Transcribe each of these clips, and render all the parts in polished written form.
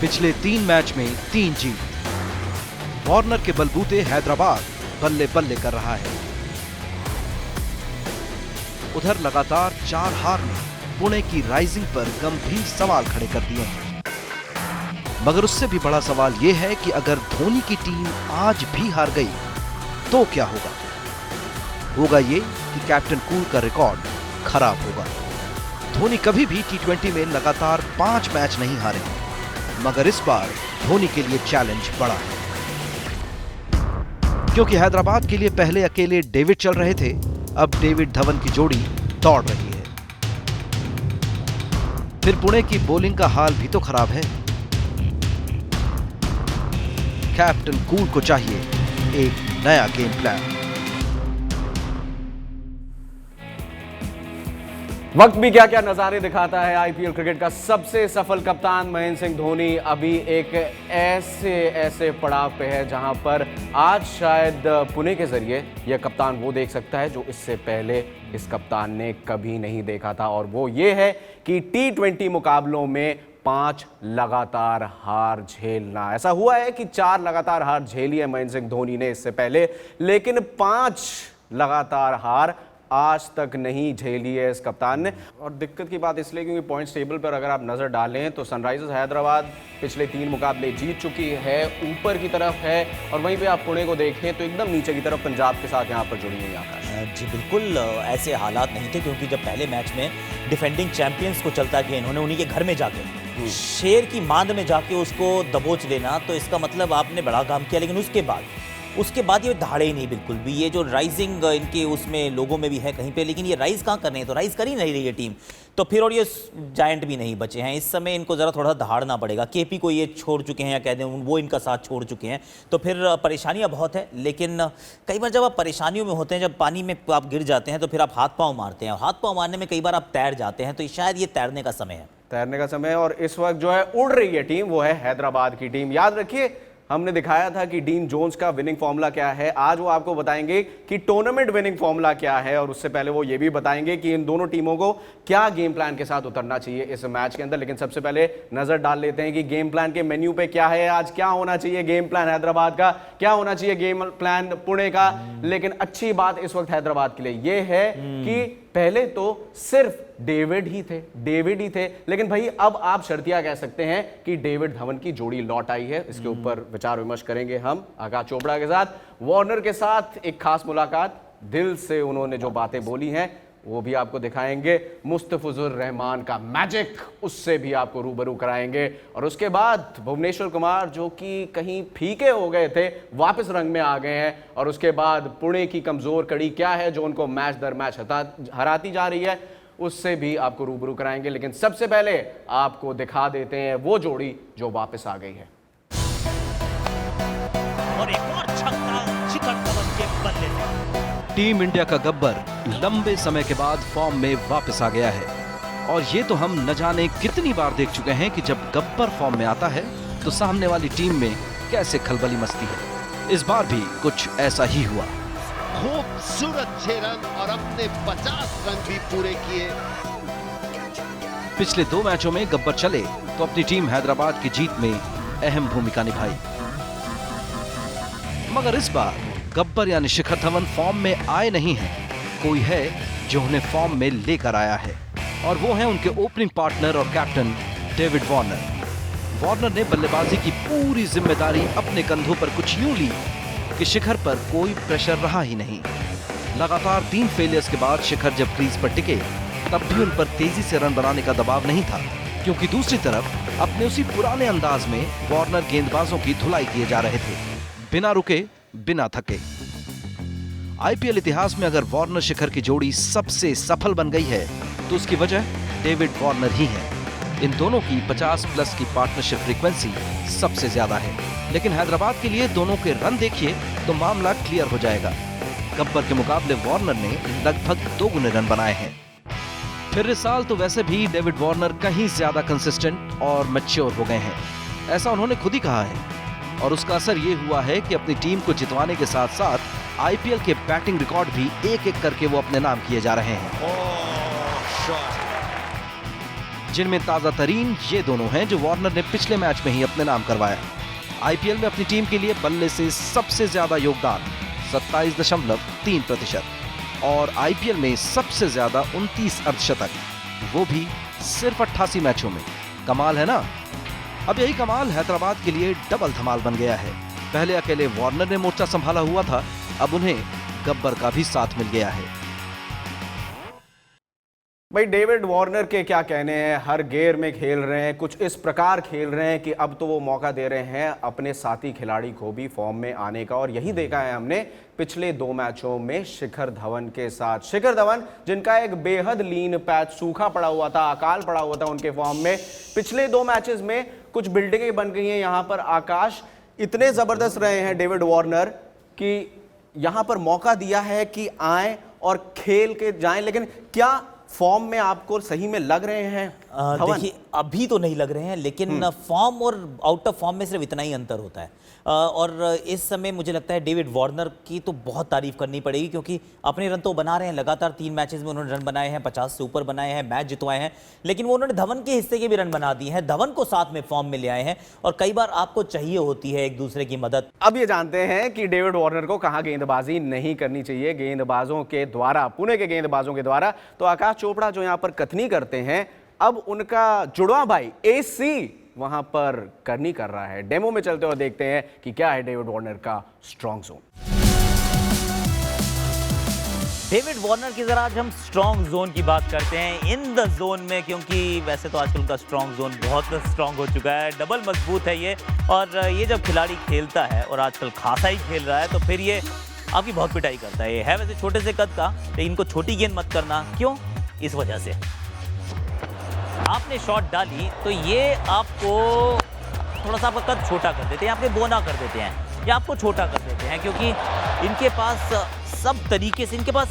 पिछले 3 मैच में 3 जीत। वार्नर के बलबूते हैदराबाद बल्ले बल्ले कर रहा है। उधर लगातार 4 हार ने पुणे की राइजिंग पर गंभीर सवाल खड़े कर दिए हैं। मगर उससे भी बड़ा सवाल यह है कि अगर धोनी की टीम आज भी हार गई तो क्या होगा? होगा ये कि कैप्टन कूल का रिकॉर्ड खराब होगा। धोनी कभी भी T20 में लगातार 5 मैच नहीं हारे, मगर इस बार धोनी के लिए चैलेंज बड़ा है, क्योंकि हैदराबाद के लिए पहले अकेले डेविड चल रहे थे, अब डेविड धवन की जोड़ी दौड़ रही है। फिर पुणे की बॉलिंग का हाल भी तो खराब है। कैप्टन कूल को चाहिए एक नया गेम प्लान। वक्त भी क्या क्या नजारे दिखाता है। आईपीएल क्रिकेट का सबसे सफल कप्तान महेंद्र सिंह धोनी अभी एक ऐसे पड़ाव पे है जहां पर आज शायद पुणे के जरिए यह कप्तान वो देख सकता है जो इससे पहले इस कप्तान ने कभी नहीं देखा था, और वो ये है कि T20 मुकाबलों में 5 लगातार हार झेलना। ऐसा हुआ है कि 4 लगातार हार झेली है महेंद्र सिंह धोनी ने इससे पहले, लेकिन 5 लगातार हार आज तक नहीं झेली है इस कप्तान ने। और दिक्कत की बात इसलिए क्योंकि पॉइंट्स टेबल पर अगर आप नजर डालें तो सनराइजर्स हैदराबाद पिछले 3 मुकाबले जीत चुकी है, ऊपर की तरफ है, और वहीं पे आप पुणे को देखें तो एकदम नीचे की तरफ पंजाब के साथ यहाँ पर जुड़ी हुई आकाश। जी बिल्कुल ऐसे हालात नहीं थे, क्योंकि जब पहले मैच में डिफेंडिंग चैंपियंस को चलता किया इन्होंने, उन्हीं के घर में जाके शेर की मांद में जाके उसको दबोच लेना, तो इसका मतलब आपने बड़ा काम किया। लेकिन उसके बाद ये दहाड़े ही नहीं बिल्कुल भी। ये जो राइजिंग इनके उसमें लोगों में भी है कहीं पे, लेकिन ये राइज कहाँ कर रहे हैं, तो राइज कर ही नहीं रही है टीम। तो फिर और ये जायंट भी नहीं बचे हैं इस समय, इनको ज़रा थोड़ा दहाड़ना पड़ेगा। केपी को ये छोड़ चुके हैं, या कह दें वो इनका साथ छोड़ चुके हैं, तो फिर परेशानियाँ बहुत है। लेकिन कई बार जब आप परेशानियों में होते हैं, जब पानी में आप गिर जाते हैं, तो फिर आप हाथ पाँव मारते हैं, और हाथ पाँव मारने में कई बार आप तैर जाते हैं, तो शायद ये तैरने का समय है। तैरने का समय है, और इस वक्त जो है उड़ रही है टीम, वो है हैदराबाद की टीम। याद रखिए हमने दिखाया था कि डीन जोन्स का विनिंग फॉर्मूला क्या है, आज वो आपको बताएंगे कि टूर्नामेंट विनिंग फॉर्मूला क्या है, और उससे पहले वो ये भी बताएंगे कि इन दोनों टीमों को क्या गेम प्लान के साथ उतरना चाहिए इस मैच के अंदर। लेकिन सबसे पहले नजर डाल लेते हैं कि गेम प्लान के मेन्यू पे क्या है आज, क्या होना चाहिए गेम प्लान हैदराबाद का, क्या होना चाहिए गेम प्लान पुणे का। लेकिन अच्छी बात इस वक्त हैदराबाद के लिए ये है कि पहले तो सिर्फ डेविड ही थे, लेकिन भाई अब आप शर्तिया कह सकते हैं कि डेविड धवन की जोड़ी लौट आई है। इसके ऊपर विचार विमर्श करेंगे हम आकाश चोपड़ा के साथ। वार्नर के साथ एक खास मुलाकात, दिल से उन्होंने जो बातें बोली हैं वो भी आपको दिखाएंगे। मुस्तफिजुर रहमान का मैजिक, उससे भी आपको रूबरू कराएंगे। और उसके बाद भुवनेश्वर कुमार जो कि कहीं फीके हो गए थे, वापस रंग में आ गए हैं। और उसके बाद पुणे की कमजोर कड़ी क्या है जो उनको मैच दर मैच हराती जा रही है, उससे भी आपको रूबरू कराएंगे। लेकिन सबसे पहले आपको दिखा देते हैं वो जोड़ी जो वापस आ गई है। और एक और छक्का शिखर धवन के बल्ले से। टीम इंडिया का गब्बर लंबे समय के बाद फॉर्म में वापस आ गया है, और ये तो हम न जाने कितनी बार देख चुके हैं कि जब गब्बर फॉर्म में आता है तो सामने वाली टीम में कैसे खलबली मचती है। इस बार भी कुछ ऐसा ही हुआ। खूबसूरत 6 रन और अपने 50 रन भी पूरे किए। पिछले 2 मैचों में गब्बर चले तो अपनी टीम हैदराबाद की जीत में अहम भूमिका निभाई, मगर इस बार गब्बर यानी शिखर धवन फॉर्म में आए नहीं हैं। कोई है जो उन्हें फॉर्म में लेकर आया है, और वो है उनके ओपनिंग पार्टनर और कैप्टन डेविड वार्नर। वार्नर ने बल्लेबाजी की पूरी जिम्मेदारी अपने कंधों पर कुछ यूं ली कि शिखर पर कोई प्रेशर रहा ही नहीं। लगातार 3 फेलियर्स के बाद शिखर जब क्रीज पर टिके तब भी उन पर तेजी से रन बनाने का दबाव नहीं था, क्योंकि दूसरी तरफ अपने उसी पुराने अंदाज में वार्नर गेंदबाजों की धुलाई किए जा रहे थे, बिना रुके बिना थके। आईपीएल इतिहास में अगर वार्नर शिखर की जोड़ी सबसे सफल बन गई है तो उसकी वजह डेविड वार्नर ही है। इन दोनों की 50+ की पार्टनरशिप फ्रीक्वेंसी सबसे ज्यादा है। लेकिन हैदराबाद के लिए दोनों के रन देखिए तो मामला क्लियर हो जाएगा। गब्बर के मुकाबले वार्नर ने लगभग 2 गुने रन बनाए हैं। फिर इस साल तो वैसे भी डेविड वार्नर कहीं ज्यादा कंसिस्टेंट और मैच्योर हो गए हैं, ऐसा उन्होंने खुद ही कहा है। और उसका असर ये हुआ है कि अपनी टीम को जितवाने के साथ साथ आईपीएल के बैटिंग रिकॉर्ड भी एक एक करके वो अपने नाम किए जा रहे हैं। जिनमें ताजा तरीन ये दोनों हैं जो वार्नर ने पिछले मैच में ही अपने नाम करवाया। आईपीएल में अपनी टीम के लिए बल्ले से सबसे ज्यादा योगदान 27.3% और आईपीएल में सबसे ज्यादा 29 अर्धशतक, वो भी सिर्फ 88 मैचों में। कमाल है ना। अब यही कमाल हैदराबाद के लिए डबल धमाल बन गया है। पहले अकेले वार्नर ने मोर्चा संभाला हुआ था, अब उन्हें गब्बर का भी साथ मिल गया है। भाई डेविड वार्नर के क्या कहने हैं, हर गेयर में खेल रहे हैं, कुछ इस प्रकार खेल रहे हैं कि अब तो वो मौका दे रहे हैं अपने साथी खिलाड़ी को भी फॉर्म में आने का। और यही देखा है हमने पिछले 2 मैचों में शिखर धवन के साथ। शिखर धवन जिनका एक बेहद लीन पैच सूखा पड़ा हुआ था, अकाल पड़ा हुआ था उनके फॉर्म में, पिछले 2 मैचेस में कुछ बिल्डिंगें बन गई हैं यहाँ पर। आकाश इतने जबरदस्त रहे हैं डेविड वार्नर कि यहाँ पर मौका दिया है कि आए और खेल के जाएं। लेकिन क्या फॉर्म में आपको सही में लग रहे हैं? देखिए अभी तो नहीं लग रहे हैं, लेकिन फॉर्म और आउट ऑफ फॉर्म में सिर्फ इतना ही अंतर होता है। और इस समय मुझे लगता है डेविड वार्नर की तो बहुत तारीफ करनी पड़ेगी, क्योंकि अपने रन तो बना रहे हैं लगातार। 3 मैचेस में उन्होंने रन बनाए हैं, 50 से ऊपर बनाए हैं, मैच जितवाए हैं, लेकिन वो उन्होंने धवन के हिस्से के भी रन बना दिए हैं, धवन को साथ में फॉर्म में ले आए हैं। और कई बार आपको चाहिए होती है एक दूसरे की मदद। अब ये जानते हैं कि डेविड वार्नर को कहां गेंदबाजी नहीं करनी चाहिए गेंदबाजों के द्वारा, पुणे के गेंदबाजों के द्वारा। तो आकाश चोपड़ा जो यहां पर कथनी करते हैं, अब उनका जुड़वा भाई एसी वहां पर करनी कर रहा है। डेमो में चलते हुए देखते हैं कि क्या है डेविड वार्नर का स्ट्रॉन्ग जोन। डेविड वार्नर की जरा आज हम स्ट्रॉन्ग जोन की बात करते हैं। इन द जोन में, क्योंकि वैसे तो आजकल उनका स्ट्रॉन्ग जोन बहुत स्ट्रॉन्ग हो चुका है, डबल मजबूत है ये। और ये जब खिलाड़ी खेलता है और आजकल खासा ही खेल रहा है, तो फिर ये आपकी बहुत पिटाई करता है। ये है वैसे छोटे से कद का, लेकिन इनको छोटी गेंद मत करना। क्यों? इस वजह से आपने शॉट डाली तो ये आपको थोड़ा सा आपका कद छोटा कर देते हैं, आपके बोना कर देते हैं या आपको छोटा कर देते हैं, क्योंकि इनके पास सब तरीके से, इनके पास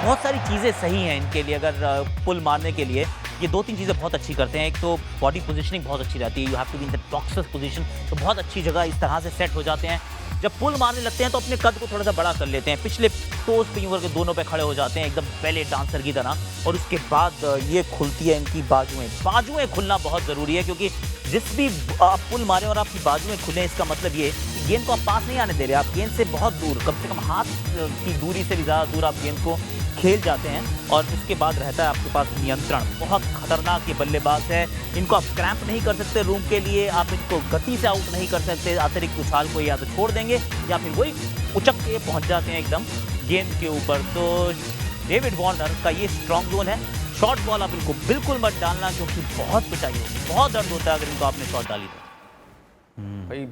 बहुत सारी चीज़ें सही हैं इनके लिए। अगर पुल मारने के लिए ये 2-3 चीज़ें बहुत अच्छी करते हैं। एक तो बॉडी पोजीशनिंग बहुत अच्छी रहती है, you have to be in the top six position, तो बहुत अच्छी जगह इस तरह से सेट हो जाते हैं। जब पुल मारने लगते हैं तो अपने कद को थोड़ा सा बड़ा कर लेते हैं, पिछले टोस पे यूं करके दोनों पे खड़े हो जाते हैं एकदम बैले डांसर की तरह। और उसके बाद ये खुलती है इनकी बाजुएं खुलना बहुत ज़रूरी है, क्योंकि जिस भी आप पुल मारें और आपकी बाजुएं खुलें, इसका मतलब ये कि गेंद को आप पास नहीं आने दे रहे, आप गेंद से बहुत दूर, कम से कम हाथ की दूरी से भी ज़्यादा दूर आप गेंद को खेल जाते हैं। और उसके बाद रहता है आपके पास नियंत्रण। बहुत खतरनाक ये बल्लेबाज है, इनको आप क्रैम्प नहीं कर सकते रूम के लिए, आप इनको गति से आउट नहीं कर सकते। अतिरिक्त उछाल को या तो छोड़ देंगे या फिर वही उचक के पहुंच जाते हैं एकदम गेंद के ऊपर। तो डेविड वार्नर का ये स्ट्रॉन्ग जोन है। शॉर्ट बॉल आप इनको बिल्कुल मत डालना, क्योंकि बहुत पिटाई होगी, बहुत दर्द होता है अगर इनको आपने शॉट डाली तो। भाई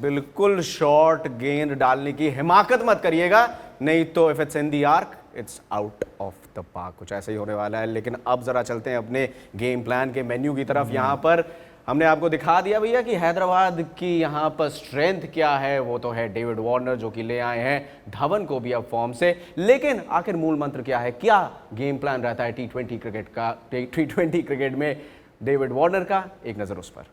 बिल्कुल शॉर्ट गेंद डालने की हिमाकत मत करिएगा, नहीं तो if it's in the arc it's out of the park. कुछ ऐसा ही होने वाला है। लेकिन अब जरा चलते हैं अपने गेम प्लान के मेन्यू की तरफ। यहाँ पर हमने आपको दिखा दिया भैया कि हैदराबाद की यहाँ पर स्ट्रेंथ क्या है। वो तो है डेविड वार्नर जो कि ले आए हैं धवन को भी अब फॉर्म से। लेकिन आखिर मूल मंत्र क्या है, क्या गेम प्लान रहता है T20 क्रिकेट का, T20 क्रिकेट में डेविड वार्नर का? एक नजर उस पर।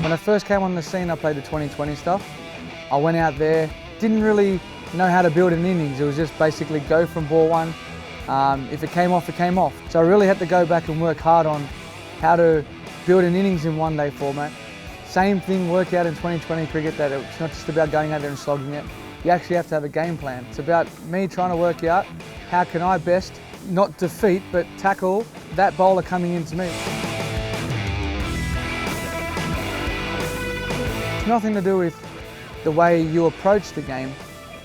When I first came on the scene, I played the 2020 stuff. I went out there, didn't really know how to build an innings. It was just basically go from ball one. If it came off, it came off. So I really had to go back and work hard on how to build an innings in one-day format. Same thing, work out in 2020 cricket, that it's not just about going out there and slogging it. You actually have to have a game plan. It's about me trying to work out how can I best not defeat but tackle that bowler coming into me. It's nothing to do with the way you approach the game,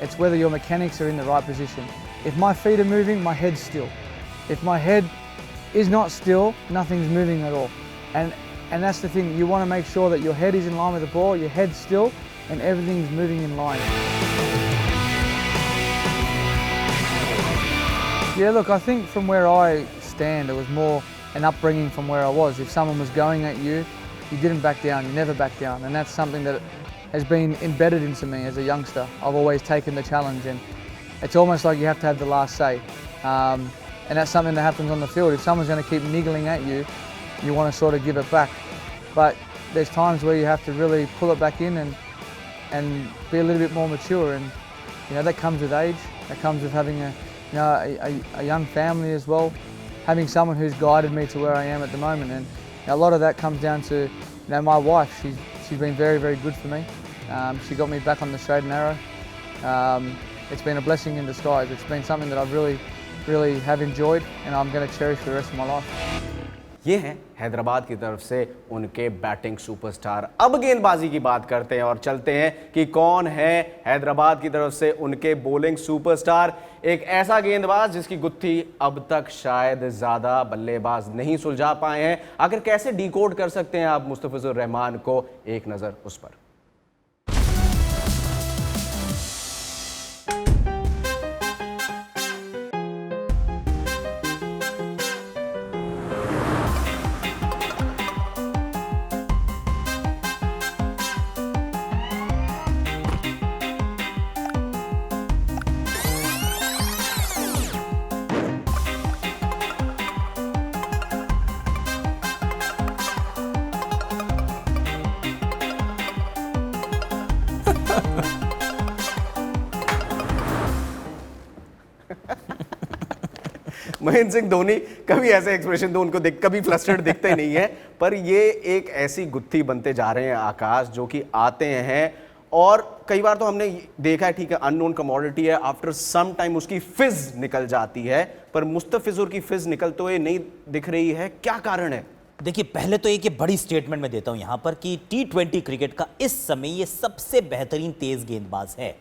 it's whether your mechanics are in the right position. If my feet are moving, my head's still. If my head is not still, nothing's moving at all. And that's the thing, you want to make sure that your head is in line with the ball, your head's still, and everything's moving in line. Yeah, look, I think from where I stand, it was more an upbringing from where I was. If someone was going at you, you didn't back down, you never back down. And that's something that has been embedded into me as a youngster. I've always taken the challenge, and it's almost like you have to have the last say. And that's something that happens on the field. If someone's going to keep niggling at you, you want to sort of give it back. But there's times where you have to really pull it back in and be a little bit more mature. And you know, that comes with age, that comes with having you know, a young family as well, having someone who's guided me to where I am at the moment, and you know, a lot of that comes down to my wife. She's been very, very good for me. She got me back on the straight and narrow. It's been a blessing in disguise. It's been something that I've really have enjoyed, and I'm going to cherish for the rest of my life. ये हैं हैदराबाद की तरफ से उनके batting superstar. अब गेंदबाजी की बात करते हैं और चलते हैं कि कौन है हैदराबाद की तरफ से उनके बॉलिंग सुपरस्टार। एक ऐसा गेंदबाज जिसकी गुत्थी अब तक शायद ज्यादा बल्लेबाज नहीं सुलझा पाए हैं। आखिर कैसे डिकोड कर सकते हैं आप मुस्तफिजुर रहमान को? एक नजर उस पर। महेंद्र सिंह धोनी कभी ऐसे एक्सप्रेशन दो उनको देख, कभी फ्लस्टर्ड दिखते नहीं है, पर ये एक ऐसी गुत्थी बनते जा रहे हैं आकाश, जो कि आते हैं और कई बार तो हमने देखा है, ठीक है अननोन कमोडिटी है, आफ्टर सम टाइम उसकी फिज निकल जाती है, पर मुस्तफिजुर की फिज निकलते हुए नहीं दिख रही है। क्या कारण है? देखिए, पहले तो एक बड़ी स्टेटमेंट मैं देता हूं यहां पर कि T20 क्रिकेट का इस समय ये सबसे बेहतरीन तेज गेंदबाज है।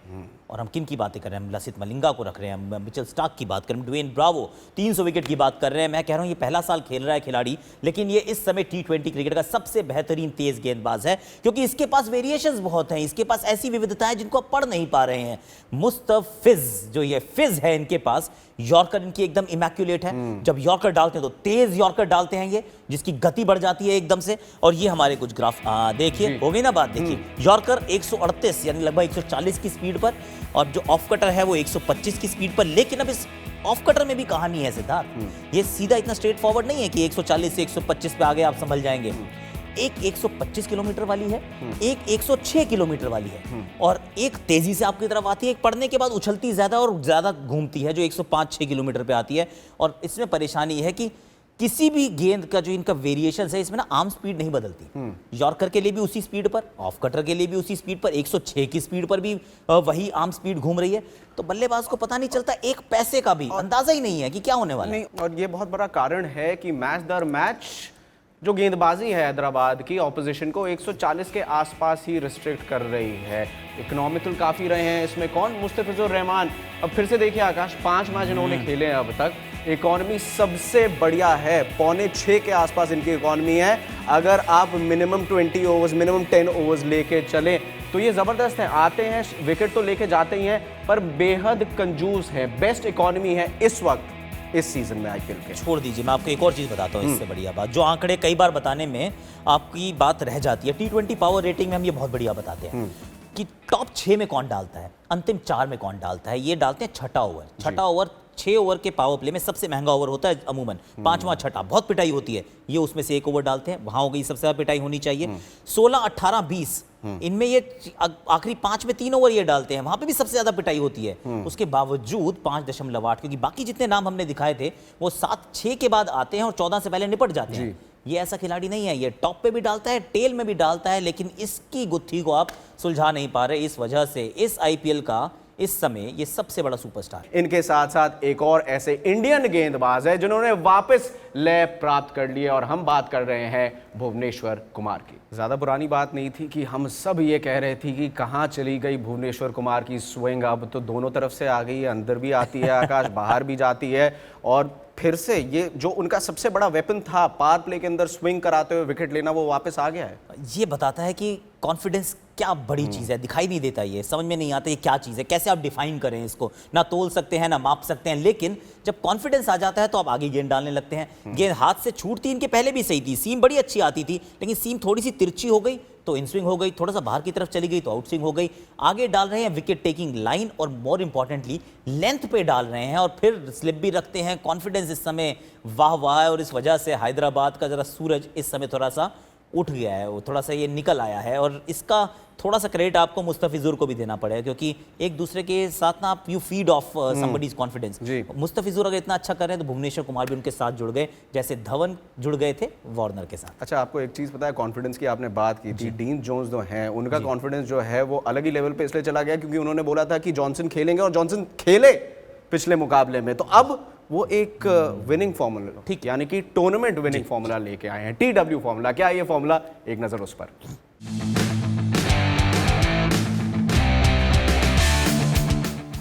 और हम किन की बातें कर रहे हैं? हम लसित मलिंगा को रख रहे हैं, हम मिचेल स्टार्क की बात कर रहे हैं, ड्वेन ब्रावो 300 विकेट की बात कर रहे हैं। मैं कह रहा हूं ये पहला साल खेल रहा है खिलाड़ी, लेकिन ये इस समय T20 क्रिकेट का सबसे बेहतरीन तेज गेंदबाज है, क्योंकि इसके पास वेरिएशंस बहुत हैं, इसके पास ऐसी विविधताएं जिनको आप पढ़ नहीं पा रहे हैं। मुस्तफिज जो ये फिज है इनके पास, यॉर्कर इनकी एकदम इमैक्युलेट है। जब यॉर्कर डालते हैं तो तेज यॉर्कर डालते हैं ये, जिसकी गति बढ़ जाती है एकदम से। और ये हमारे कुछ ग्राफ देखिए, हो गई ना बात। देखिए यॉर्कर 138 यानी लगभग 140 की स्पीड पर, और जो ऑफ कटर है वो 125 की स्पीड पर। लेकिन अब इस ऑफ कटर में भी कहानी है सिद्धार्थ, ये सीधा इतना स्ट्रेट फॉरवर्ड नहीं है कि 140 से 125 पे आगे आप संभल जाएंगे। एक 125 किलोमीटर वाली है, एक 106 किलोमीटर वाली है, और एक तेजी से आपकी तरफ आती है, एक पड़ने के बाद उछलती ज्यादा और ज्यादा घूमती है जो 105-6 किलोमीटर पे आती है। और इसमें परेशानी है कि किसी भी गेंद का जो इनका वेरिएशन है इसमें ना आर्म स्पीड नहीं बदलती। यॉर्कर के लिए भी उसी स्पीड पर, ऑफ कटर के लिए भी उसी स्पीड पर, 106 की स्पीड पर भी वही आर्म स्पीड घूम रही है। तो बल्लेबाज को पता नहीं चलता, एक पैसे का भी अंदाजा ही नहीं है कि क्या होने वाला है। और ये बहुत बड़ा कारण है कि मैच दर मैच जो गेंदबाजी है हैदराबाद की, ऑपोजिशन को 140 के आसपास ही रिस्ट्रिक्ट कर रही है। इकोनॉमिकल काफ़ी रहे हैं इसमें। कौन? मुस्तफिजुर रहमान। अब फिर से देखिए आकाश, 5 मैच इन्होंने खेले हैं अब तक, इकोनॉमी सबसे बढ़िया है, 5.25 के आसपास इनकी इकोनॉमी है। अगर आप मिनिमम 20 ओवर्स, मिनिमम 10 ओवर्स लेके चलें तो ये ज़बरदस्त है। आते हैं, विकेट तो लेके जाते ही हैं, पर बेहद कंजूस है। बेस्ट इकोनॉमी है इस वक्त इस सीजन में आईपीएल के। छोड़ दीजिए, मैं आपको एक और चीज बताता हूँ इससे बढ़िया बात, जो आंकड़े कई बार बताने में आपकी बात रह जाती है। T20 पावर रेटिंग में हम ये बहुत बढ़िया बताते हैं कि टॉप 6 में कौन डालता है, अंतिम 4 में कौन डालता है। ये डालते हैं छठा ओवर। छठा ओवर 6 ओवर के पावर प्ले में सबसे महंगा ओवर होता है अमूमन, 5वां छठा बहुत पिटाई होती है। ये उसमें से 1 ओवर डालते हैं, वहां हो गई सबसे ज्यादा पिटाई होनी चाहिए। 16, 18, 20 इनमें ये आखिरी 5 में 3 ओवर ये डालते हैं, वहां पे भी सबसे ज्यादा पिटाई होती है। उसके बावजूद 5.8, क्योंकि बाकी जितने नाम हमने दिखाए थे वो 7, 6 के बाद आते हैं और 14 से पहले निपट जाते हैं। ये ऐसा खिलाड़ी नहीं है, ये टॉप पे भी डालता है, टेल में भी डालता है, लेकिन इसकी गुत्थी को आप सुलझा नहीं पा रहे। इस वजह से इस आईपीएल का इस समय ये सबसे बड़ा सुपरस्टार। इनके साथ साथ एक और ऐसे इंडियन गेंदबाज है जिन्होंने वापस लय प्राप्त कर लिए, और हम बात कर रहे हैं भुवनेश्वर कुमार की। ज्यादा पुरानी बात नहीं थी कि हम सब ये कह रहे थे कि कहां चली गई भुवनेश्वर कुमार की स्विंग। अब तो दोनों तरफ से आ गई है, अंदर भी आती है आकाश, बाहर भी जाती है। और फिर से ये जो उनका सबसे बड़ा वेपन था पावर प्ले के अंदर स्विंग कराते हुए विकेट लेना, वो वापस आ गया है। ये बताता है कि कॉन्फिडेंस क्या बड़ी चीज़ है, दिखाई नहीं देता, ये समझ में नहीं आता ये क्या चीज़ है, कैसे आप डिफाइन करें इसको। ना तोल सकते हैं ना माप सकते हैं, लेकिन जब कॉन्फिडेंस आ जाता है तो आप आगे गेंद डालने लगते हैं। गेंद हाथ से छूटती इनके पहले भी सही थी, सीम बड़ी अच्छी आती थी, लेकिन सीम थोड़ी सी तिरछी हो गई तो इन स्विंग हो गई, थोड़ा सा बाहर की तरफ चली गई तो आउट स्विंग हो गई। आगे डाल रहे हैं विकेट टेकिंग लाइन, और मोर इंपॉर्टेंटली लेंथ पे डाल रहे हैं, और फिर स्लिप भी रखते हैं। कॉन्फिडेंस इस समय वाह वाह है, और इस वजह से हैदराबाद का जरा सूरज इस समय थोड़ा सा उठ गया है, वो थोड़ा सा ये निकल आया है, और इसका थोड़ा सा क्रेडिट आपको मुस्तफिजुर को भी देना पड़ेगा, क्योंकि एक दूसरे के साथ ना आप you feed of somebody's confidence. Mustafizur अगर इतना अच्छा कर रहे हैं तो भुवनेश्वर कुमार भी उनके साथ जुड़ गए, जैसे धवन जुड़ गए थे वार्नर के साथ। अच्छा, आपको एक चीज पता है, कॉन्फिडेंस की आपने बात की थी, डीन जोन्स जो हैं उनका कॉन्फिडेंस जो है वो अलग ही लेवल पे इसलिए चला गया क्योंकि उन्होंने बोला था कि जॉनसन खेलेंगे, और जॉनसन खेले पिछले मुकाबले में, तो अब वो एक विनिंग फॉर्मूला, ठीक, यानी कि टूर्नामेंट विनिंग फॉर्मूला लेके आए हैं, TW फॉर्मूला। क्या ये फॉर्मूला, एक नजर उस पर।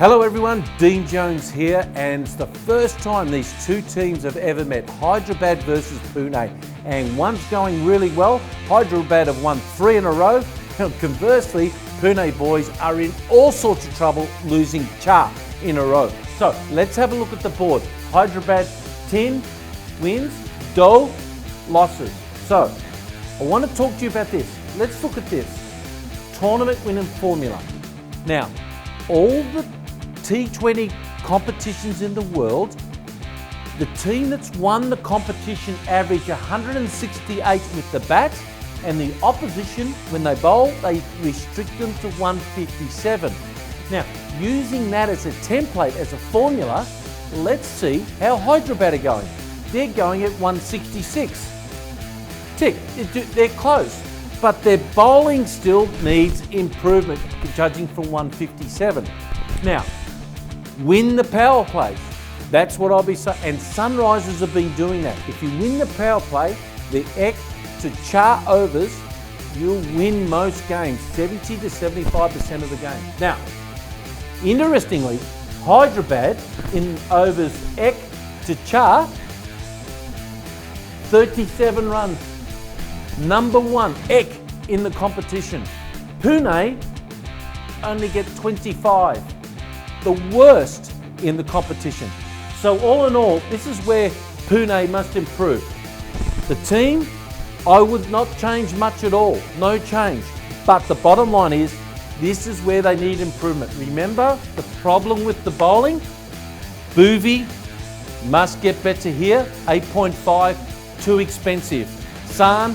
Hello everyone, Dean Jones here, and it's the first time these two teams have ever met, Hyderabad versus Pune, and one's going really well. Hyderabad have won 3 in a row, and conversely, Pune boys are in all sorts of trouble, losing Char in a row. So let's have a look at the board. Hyderabad 10 wins, Dole losses. So I want to talk to you about this. Let's look at this tournament winning formula. Now, all the T20 competitions in the world, the team that's won the competition average 168 with the bat, and the opposition, when they bowl, they restrict them to 157. Now, using that as a template, as a formula, let's see how Hyderabad are going. They're going at 166. Tick, they're close, but their bowling still needs improvement, judging from 157. Now, win the power play. That's what I'll be saying. And Sunrisers have been doing that. If you win the power play, the Ek to Char overs, you'll win most games, 70 to 75% of the game. Now, interestingly, Hyderabad in overs Ek to Char, 37 runs. Number 1, Ek in the competition. Pune only get 25. The worst in the competition. So all in all, this is where Pune must improve. The team, I would not change much at all, no change. But the bottom line is, this is where they need improvement. Remember the problem with the bowling? Bhuvi must get better here, 8.5, too expensive. San,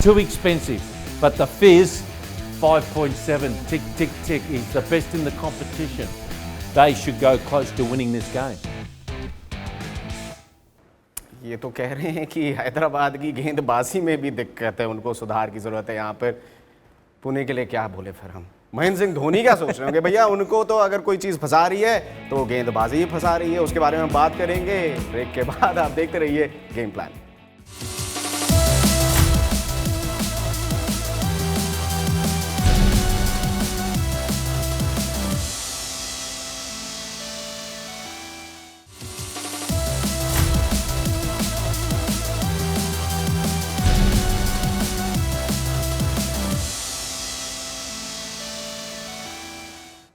too expensive. But the Fizz, 5.7, tick, tick, tick, is the best in the competition. They should go close to winning this game. ये तो कह रहे हैं कि हैदराबाद की गेंदबाजी में भी दिक्कत है, उनको सुधार की जरूरत है। यहाँ पर पुणे के लिए क्या बोले फिर हम? महेंद्र सिंह धोनी क्या सोच रहे होंगे? भैया उनको तो अगर कोई चीज़ फंसा रही है तो गेंदबाजी ही फंसा रही है। उसके बारे में हम बात करेंगे ब्रेक के बाद। आप देखते रहिए गेम प्लान।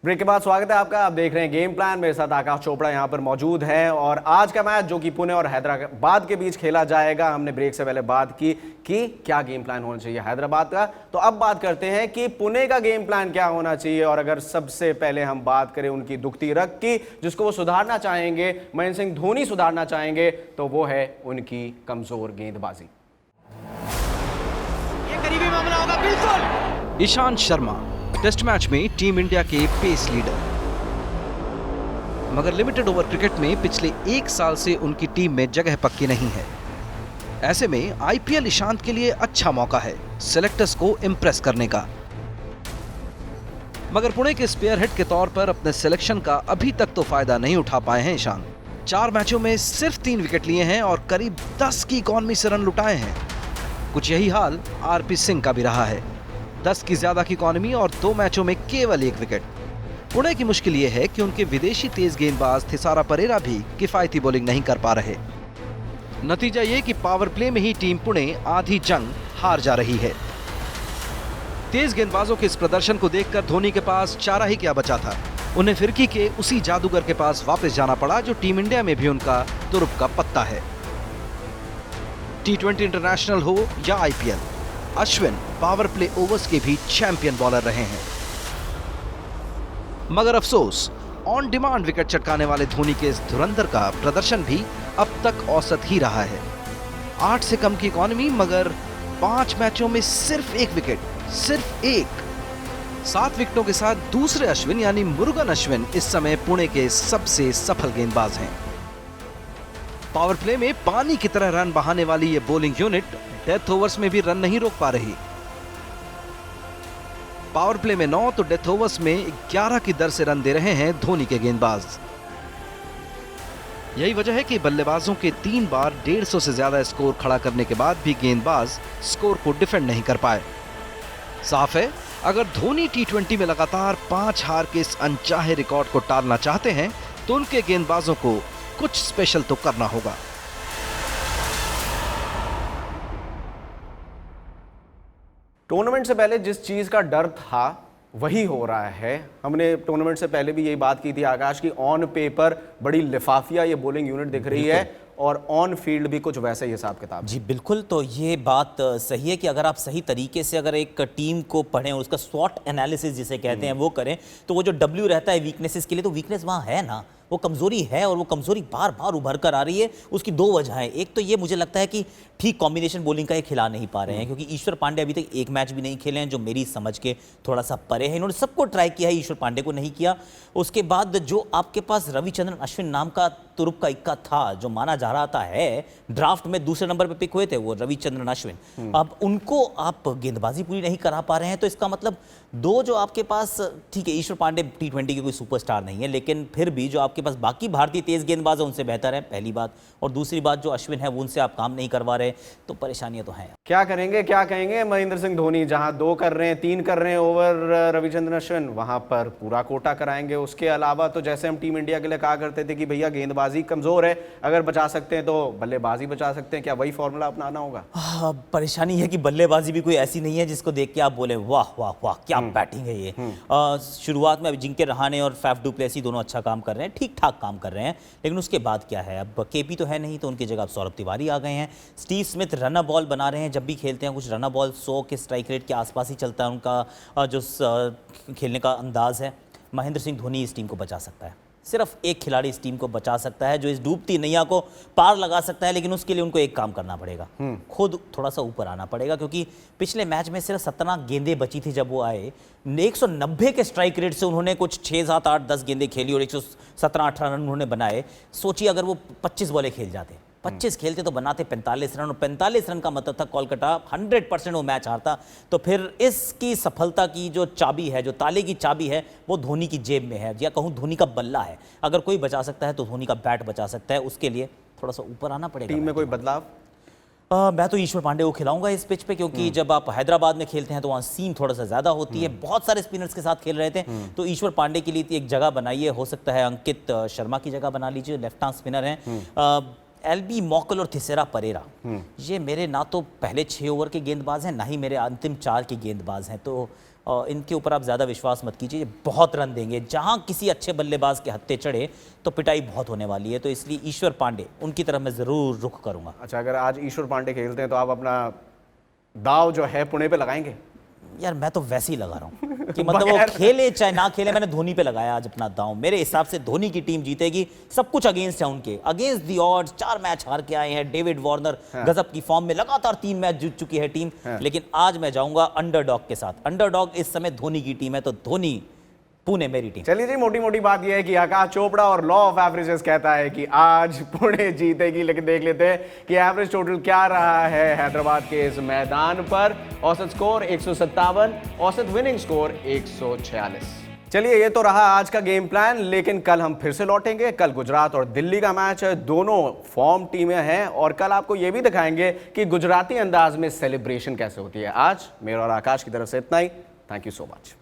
ब्रेक के बाद स्वागत है आपका। आप देख रहे हैं गेम प्लान। मेरे साथ आकाश चोपड़ा यहाँ पर मौजूद है और आज का मैच जो कि पुणे और हैदराबाद के बीच खेला जाएगा, हमने ब्रेक से पहले बात की कि क्या गेम प्लान होना चाहिए हैदराबाद का। तो अब बात करते हैं कि पुणे का गेम प्लान क्या होना चाहिए। और अगर सबसे पहले हम बात करें उनकी दुखती रग की, जिसको वो सुधारना चाहेंगे, महेंद्र सिंह धोनी सुधारना चाहेंगे, तो वो है उनकी कमजोर गेंदबाजी। ये करीबी मामला होगा बिल्कुल। ईशांत शर्मा टेस्ट मैच में टीम इंडिया के पेस लीडर, मगर लिमिटेड ओवर क्रिकेट में पिछले 1 साल से उनकी टीम में जगह पक्की नहीं है। ऐसे में आईपीएल ईशांत के लिए अच्छा मौका है सेलेक्टर्स को इंप्रेस करने का। मगर पुणे के स्पेयर हेड के तौर पर अपने सिलेक्शन का अभी तक तो फायदा नहीं उठा पाए हैं ईशांत। 4 मैचों में सिर्फ 3 विकेट लिए हैं और करीब 10 की इकॉनमी से रन लुटाए हैं। कुछ यही हाल आरपी सिंह का भी रहा है, 10 की ज्यादा की इकॉनमी और 2 मैचों में केवल 1 विकेट। पुणे की मुश्किल यह है कि उनके विदेशी तेज गेंदबाज थिसारा परेरा भी किफायती बॉलिंग नहीं कर पा रहे। नतीजा ये कि पावर प्ले में ही टीम पुणे आधी जंग हार जा रही है। तेज गेंदबाजों के इस प्रदर्शन को देखकर धोनी के पास चारा ही क्या बचा था। उन्हें फिरकी के उसी जादूगर के पास वापस जाना पड़ा जो टीम इंडिया में भी उनका तुरुप का पत्ता है। T20 इंटरनेशनल हो या IPL, Ashwin power play overs के भी चैंपियन बॉलर रहे हैं। मगर अफसोस, ऑन डिमांड विकेट चटकाने वाले धोनी के इस धुरंधर का प्रदर्शन भी अब तक औसत ही रहा है। 8 से कम की इकॉनमी, मगर 5 मैचों में सिर्फ 1 विकेट, सिर्फ 1। 7 विकेटों के साथ दूसरे अश्विन यानी मुरुगन अश्विन इस समय पुणे के सबसे सफल गेंदबाज हैं। पावर प्ले में पानी की तरह रन बहाने वाली ये बॉलिंग यूनिट डेथ ओवर्स में भी रन नहीं रोक पा रही। पावर प्ले में 9 तो डेथ ओवर्स में 11 की दर से रन दे रहे हैं धोनी के गेंदबाज। यही वजह है कि बल्लेबाजों के 3 बार 150 से ज्यादा स्कोर खड़ा करने के बाद भी गेंदबाज स्कोर को डिफेंड नहीं कर पाए। साफ है, अगर धोनी T20 में लगातार 5 हार के इस अनचाहे रिकॉर्ड को टालना चाहते हैं तो उनके गेंदबाजों को कुछ स्पेशल तो करना होगा। टूर्नामेंट से पहले जिस चीज का डर था वही हो रहा है। हमने टूर्नामेंट से पहले भी यही बात की थी आकाश की ऑन पेपर बड़ी लिफाफिया ये बॉलिंग यूनिट दिख रही है और ऑन फील्ड भी कुछ वैसा ही हिसाब किताब। जी बिल्कुल, तो ये बात सही है कि अगर आप सही तरीके से अगर एक टीम को पढ़ें और उसका स्वॉट एनालिसिस जिसे कहते हैं वो करें, तो वो जो W रहता है वीकनेसेस के लिए, तो वीकनेस वहाँ है ना, वो कमजोरी है और वो कमजोरी बार बार उभर कर आ रही है। उसकी 2 वजहें, एक तो ये मुझे लगता है कि ठीक कॉम्बिनेशन बॉलिंग का ये खिला नहीं पा रहे हैं, क्योंकि ईश्वर पांडे अभी तक एक मैच भी नहीं खेले हैं, जो मेरी समझ के थोड़ा सा परे है। इन्होंने सबको ट्राई किया है, ईश्वर पांडे को नहीं किया। उसके बाद जो आपके पास रविचंद्रन अश्विन नाम का तुरुप का इक्का था, जो माना जा रहा था है ड्राफ्ट में दूसरे नंबर पे पिक हुए थे वो रविचंद्रन अश्विन, अब उनको आप गेंदबाजी पूरी नहीं करा पा रहे हैं। तो इसका मतलब 2 जो आपके पास, ठीक है ईश्वर पांडे T20 के कोई सुपरस्टार नहीं है, लेकिन फिर भी जो आपके पास बाकी भारतीय तेज गेंदबाज है उनसे बेहतर है, पहली बात। और दूसरी बात, जो अश्विन है वो उनसे आप काम नहीं करवा रहे, तो परेशानियां तो हैं। क्या करेंगे, क्या कहेंगे महेंद्र सिंह धोनी? जहां 2 कर रहे हैं, 3 कर रहे हैं ओवर रविचंद्रन अश्विन, वहां पर पूरा कोटा कराएंगे। उसके अलावा तो जैसे हम टीम इंडिया के लिए कहा करते थे कि भैया गेंदबाजी कमजोर है, अगर बचा सकते हैं तो बल्लेबाजी बचा सकते हैं, क्या वही फॉर्मूला अपनाना होगा? परेशानी है कि बल्लेबाजी भी कोई ऐसी नहीं है जिसको देख के आप बोले वाह वाह वाह क्या बैटिंग है ये। शुरुआत में अजिंक्य रहाणे और फैफ डू प्लेसी दोनों अच्छा काम कर रहे हैं, ठीक ठाक काम कर रहे हैं, लेकिन उसके बाद क्या है, अब केपी तो है नहीं, तो उनकी जगह अब सौरभ तिवारी आ गए हैं। स्टीव स्मिथ रनर बॉल बना रहे हैं, जब भी खेलते हैं कुछ रनर बॉल 100 के स्ट्राइक रेट के आसपास ही चलता है उनका जो खेलने का अंदाज है। महेंद्र सिंह धोनी इस टीम को बचा सकता है, सिर्फ एक खिलाड़ी इस टीम को बचा सकता है जो इस डूबती नैया को पार लगा सकता है, लेकिन उसके लिए उनको एक काम करना पड़ेगा, खुद थोड़ा सा ऊपर आना पड़ेगा, क्योंकि पिछले मैच में सिर्फ 17 गेंदें बची थी जब वो आए। 190 के स्ट्राइक रेट से उन्होंने कुछ 6, 7, 8, 10 गेंदें खेली और 117-18 रन उन्होंने बनाए। सोचिए अगर वो 25 बॉलें खेल जाते, 25 खेलते तो बनाते 45 रन, और 45 रन का मतलब था कोलकाता 100% वो मैच हारता। तो फिर इसकी सफलता की जो चाबी है, जो ताले की चाबी है, वो धोनी की जेब में है, या कहूँ धोनी का बल्ला है। अगर कोई बचा सकता है तो धोनी का बैट बचा सकता है, उसके लिए थोड़ा सा ऊपर आना पड़ेगा। टीम में कोई बदलाव? मैं तो ईश्वर पांडे को खिलाऊंगा इस पिच पे, क्योंकि जब आप हैदराबाद में खेलते हैं तो वहाँ सीम थोड़ा सा ज्यादा होती है, बहुत सारे स्पिनर्स के साथ खेल रहे थे, तो ईश्वर पांडे के लिए एक जगह बनाइए। हो सकता है अंकित शर्मा की जगह बना लीजिए, लेफ्ट आर्म स्पिनर हैं। एलबी मॉकल और थिसेरा परेरा, ये मेरे ना तो पहले 6 ओवर के गेंदबाज हैं, ना ही मेरे अंतिम 4 के गेंदबाज हैं, तो इनके ऊपर आप ज़्यादा विश्वास मत कीजिए। बहुत रन देंगे, जहां किसी अच्छे बल्लेबाज के हत्थे चढ़े तो पिटाई बहुत होने वाली है, तो इसलिए ईश्वर पांडे उनकी तरफ मैं ज़रूर रुख करूंगा। अच्छा, अगर आज ईश्वर पांडे खेलते हैं तो आप अपना दाव जो है पुणे पे लगाएंगे? यार मैं तो वैसे ही लगा रहा हूँ कि मतलब वो खेले चाहे ना खेले, मैंने धोनी पे लगाया आज अपना दांव। मेरे हिसाब से धोनी की टीम जीतेगी, सब कुछ अगेंस्ट है उनके, अगेंस्ट दी ऑड्स। 4 मैच हार के आए हैं, डेविड वार्नर गजब की फॉर्म में, लगातार 3 मैच जीत चुकी है टीम, लेकिन आज मैं जाऊंगा अंडरडॉग के साथ। अंडरडॉग इस समय धोनी की टीम है, तो धोनी पुणे मेरी टीम। चलिए जी, मोटी मोटी बात यह है कि आकाश चोपड़ा और लॉ ऑफ एवरेजेस कहता है कि आज पुणे जीतेगी, लेकिन देख लेते हैं कि एवरेज टोटल क्या रहा है हैदराबाद के इस मैदान पर। औसत स्कोर 157, औसत विनिंग स्कोर 146। चलिए, ये तो रहा आज का गेम प्लान, लेकिन कल हम फिर से लौटेंगे। कल गुजरात और दिल्ली का मैच है, दोनों फॉर्म टीमें हैं, और कल आपको यह भी दिखाएंगे कि गुजराती अंदाज में सेलिब्रेशन कैसे होती है। आज मेरा और आकाश की तरफ से इतना ही। Thank you so much.